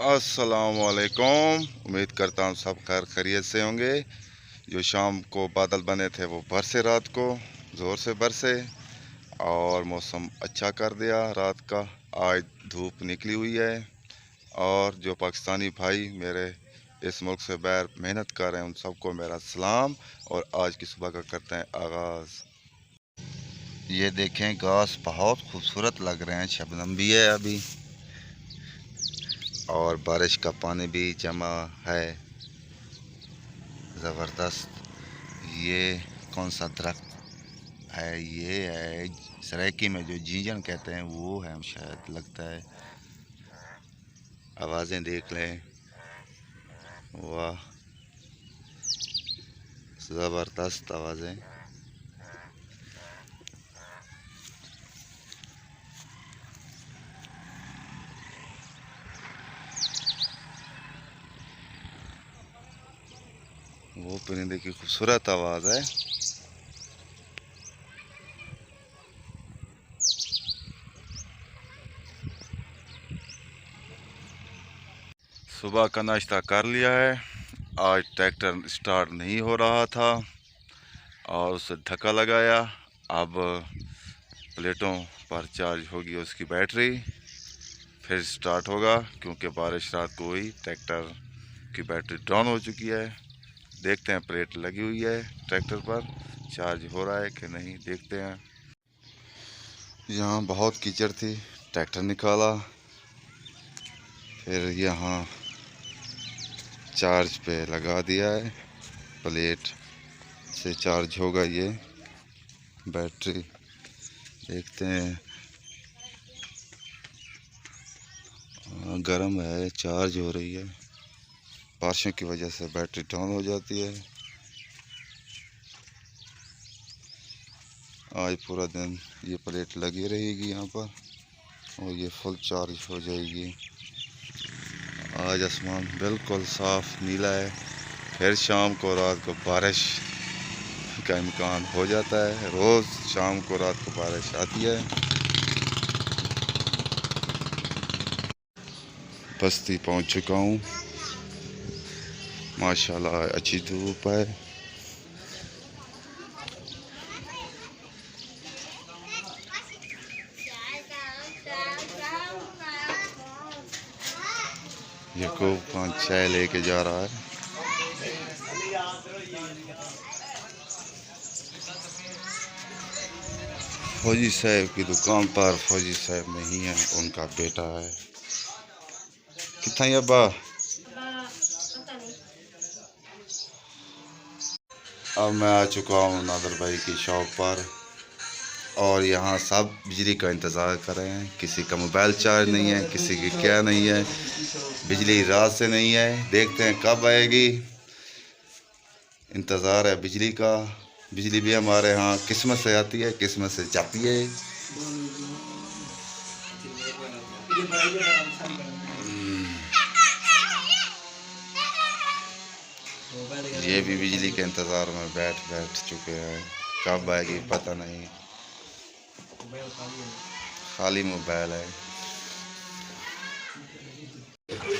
अस्सलामुअलैकुम। उम्मीद करता हूँ सब खैर खैरियत से होंगे। जो शाम को बादल बने थे वो बरसे, रात को ज़ोर से बरसे और मौसम अच्छा कर दिया रात का। आज धूप निकली हुई है और जो पाकिस्तानी भाई मेरे इस मुल्क से बाहर मेहनत कर रहे हैं उन सबको मेरा सलाम। और आज की सुबह का करते हैं आगाज़। ये देखें, घास बहुत खूबसूरत लग रहे हैं, शबनम भी है अभी और बारिश का पानी भी जमा है ज़बरदस्त। ये कौन सा दरख्त है? ये है सराइकी में जो जींजन कहते हैं वो है शायद, लगता है। आवाज़ें देख लें, वाह ज़बरदस्त आवाज़ें। वो परिंदे की खूबसूरत आवाज़ है। सुबह का नाश्ता कर लिया है। आज ट्रैक्टर स्टार्ट नहीं हो रहा था और उसे धक्का लगाया। अब प्लेटों पर चार्ज होगी उसकी बैटरी, फिर स्टार्ट होगा। क्योंकि बारिश रात को हुई, ट्रैक्टर की बैटरी डाउन हो चुकी है। देखते हैं, प्लेट लगी हुई है ट्रैक्टर पर, चार्ज हो रहा है कि नहीं, देखते हैं। यहाँ बहुत कीचड़ थी, ट्रैक्टर निकाला, फिर यहाँ चार्ज पे लगा दिया है। प्लेट से चार्ज होगा ये बैटरी, देखते हैं। गर्म है, चार्ज हो रही है। बारिशों की वजह से बैटरी डाउन हो जाती है। आज पूरा दिन ये प्लेट लगी रहेगी यहाँ पर और ये फुल चार्ज हो जाएगी। आज आसमान बिल्कुल साफ़ नीला है। फिर शाम को रात को बारिश का इम्कान हो जाता है। रोज़ शाम को रात को बारिश आती है। बस्ती पहुँच चुका हूँ, माशाल्लाह अच्छी धूप है। याकूब खान चाय लेके जा रहा है। फौजी साहब की दुकान पर फौजी साहब नहीं है, उनका बेटा है। कितना ही अब्बा? अब मैं आ चुका हूँ नादर भाई की शॉप पर और यहाँ सब बिजली का इंतज़ार कर रहे हैं। किसी का मोबाइल चार्ज नहीं है, किसी की क्या नहीं है। बिजली रात से नहीं है, देखते हैं कब आएगी। इंतज़ार है बिजली का। बिजली भी हमारे यहाँ किस्मत से आती है, किस्मत से जाती है। ये भी बिजली के इंतज़ार में बैठ चुके हैं, कब आएगी पता नहीं। खाली मोबाइल है।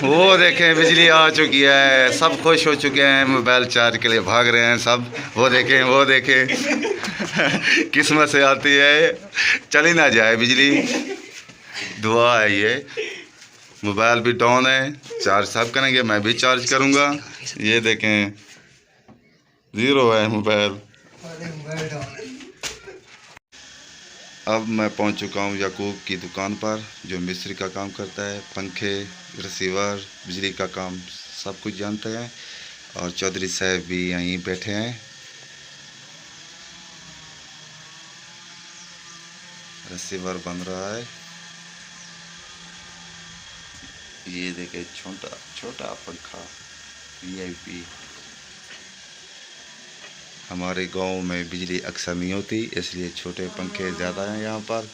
वो देखें, बिजली आ चुकी है, सब खुश हो चुके हैं, मोबाइल चार्ज के लिए भाग रहे हैं सब। वो देखें, वो देखें किस्मत से आती है, चली ना जाए बिजली। दुआ है ये। मोबाइल भी डाउन है, चार्ज सब करेंगे, मैं भी चार्ज करूँगा। ये देखें, ज़ीरो है मोबाइल। अब मैं पहुंच चुका हूं याकूब की दुकान पर, जो मिस्त्री का काम करता है। पंखे, रिसीवर, बिजली का काम सब कुछ जानते हैं। और चौधरी साहब भी यहीं बैठे हैं। रिसीवर बन रहा है। ये देखे, छोटा छोटा पंखा VIP। हमारे गांव में बिजली अक्सर नहीं होती, इसलिए छोटे पंखे ज़्यादा हैं यहाँ पर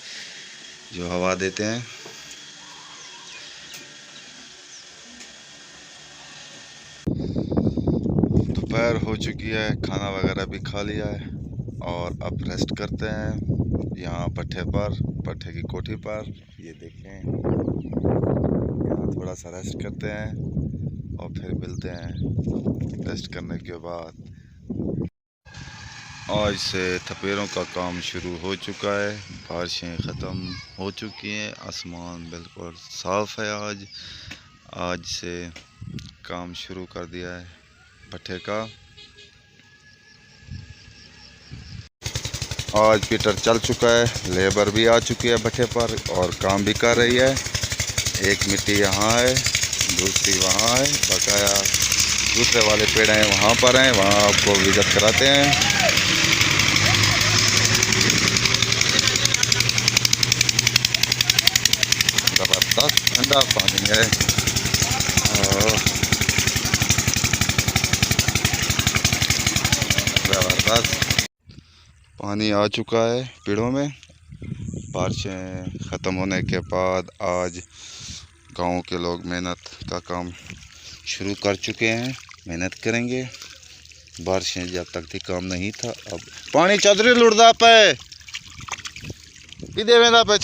जो हवा देते हैं। दोपहर हो चुकी है, खाना वगैरह भी खा लिया है और अब रेस्ट करते हैं यहाँ पट्टे पर, पट्टे की कोठी पर। ये देखें, यहाँ थोड़ा सा रेस्ट करते हैं और फिर मिलते हैं रेस्ट करने के बाद। आज से थपेरों का काम शुरू हो चुका है, बारिशें ख़त्म हो चुकी हैं, आसमान बिल्कुल साफ़ है। आज से काम शुरू कर दिया है भट्ठे का। आज पीटर चल चुका है, लेबर भी आ चुकी है भट्ठे पर और काम भी कर रही है। एक मिट्टी यहाँ है, दूसरी वहाँ है, बकाया दूसरे वाले पेड़ हैं वहाँ पर हैं, वहाँ आपको विजिट कराते हैं। ज़बरदस्त ठंडा पानी है और ज़बरदस्त पानी आ चुका है पेड़ों में। बारिशें ख़त्म होने के बाद आज गांव के लोग मेहनत का काम शुरू कर चुके हैं, मेहनत करेंगे। बारिशें जब तक थी काम नहीं था। अब पानी चौधरी लुड़दा पे देवेंदा पे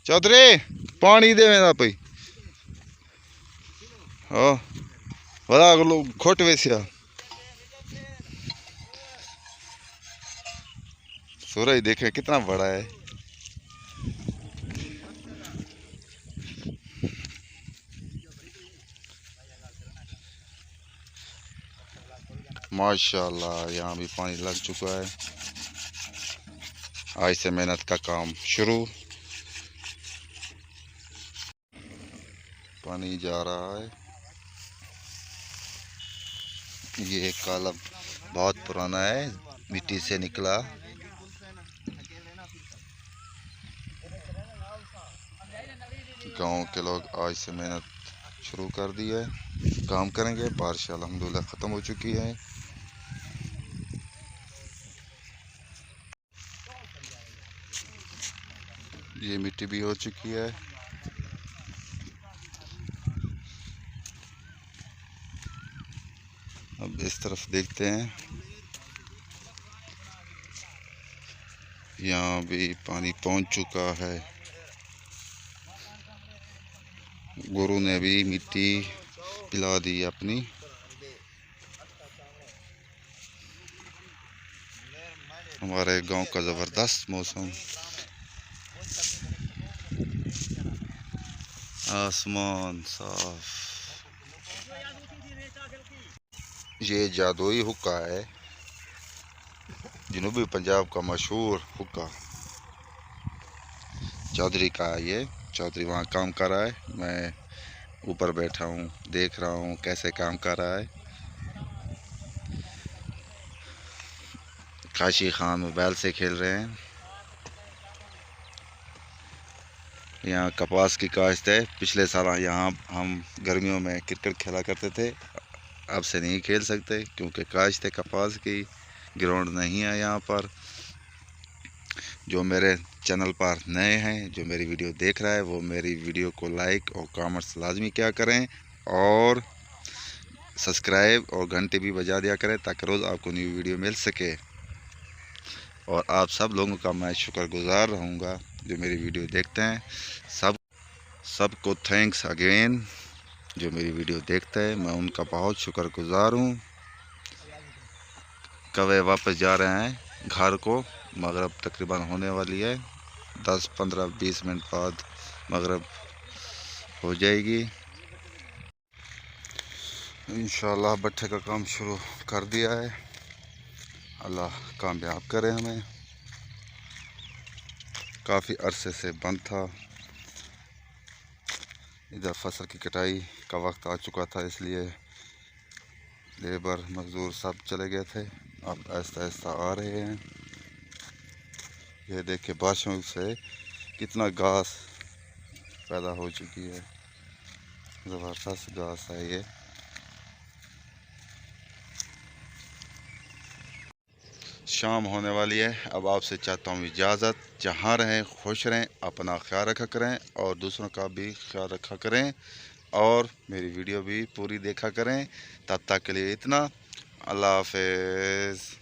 चौधरी पानी देवेंदा पे हाँ बड़ा लोग खोट वैसिया सूरज देखें कितना बड़ा है। माशाल्लाह यहाँ भी पानी लग चुका है। आज से मेहनत का काम शुरू। पानी जा रहा है। ये कॉलम बहुत पुराना है, मिट्टी से निकला। गांव के लोग आज से मेहनत शुरू कर दी है, काम करेंगे। बारिश अल्हम्दुलिल्लाह ख़त्म हो चुकी है। ये मिट्टी भी हो चुकी है। अब इस तरफ देखते हैं, यहाँ भी पानी पहुंच चुका है। गुरु ने भी मिट्टी पिला दी अपनी। हमारे गांव का ज़बरदस्त मौसम, आसमान साफ। ये जादुई हुक्का है, जनूबी पंजाब का मशहूर हुक्का चौधरी का है। ये चौधरी वहाँ काम कर रहा है, मैं ऊपर बैठा हूँ देख रहा हूँ कैसे काम कर रहा है। काशी खान मोबाइल से खेल रहे हैं। यहाँ कपास की काश्त है। पिछले साल यहाँ हम गर्मियों में क्रिकेट खेला करते थे, अब से नहीं खेल सकते क्योंकि काश्त है कपास की, ग्राउंड नहीं है यहाँ पर। जो मेरे चैनल पर नए हैं, जो मेरी वीडियो देख रहा है, वो मेरी वीडियो को लाइक और कमेंट्स लाजमी क्या करें और सब्सक्राइब और घंटे भी बजा दिया करें ताकि रोज़ आपको न्यू वीडियो मिल सके। और आप सब लोगों का मैं शुक्रगुजार रहूँगा जो मेरी वीडियो देखते हैं। सबको थैंक्स अगेन जो मेरी वीडियो देखते हैं, मैं उनका बहुत शुक्रगुजार हूँ। कब वापस जा रहे हैं घर को, मगरिब तकरीबन होने वाली है, 10-15-20 मिनट बाद मगरिब हो जाएगी। इंशाल्लाह भट्ठे का काम शुरू कर दिया है। अल्लाह कामयाब करे हमें। काफ़ी अरसे से बंद था। इधर फसल की कटाई का वक्त आ चुका था, इसलिए लेबर मज़दूर सब चले गए थे। अब आहिस्ता आहिस्ता आ रहे हैं। ये देखिए बारिशों से कितना घास पैदा हो चुकी है, ज़बरदस्त घास है ये। शाम होने वाली है, अब आपसे चाहता हूँ इजाज़त। जहाँ रहें खुश रहें, अपना ख्याल रखा करें और दूसरों का भी ख्याल रखा करें और मेरी वीडियो भी पूरी देखा करें। तब तक के लिए इतना, अल्लाह हाफ़िज़।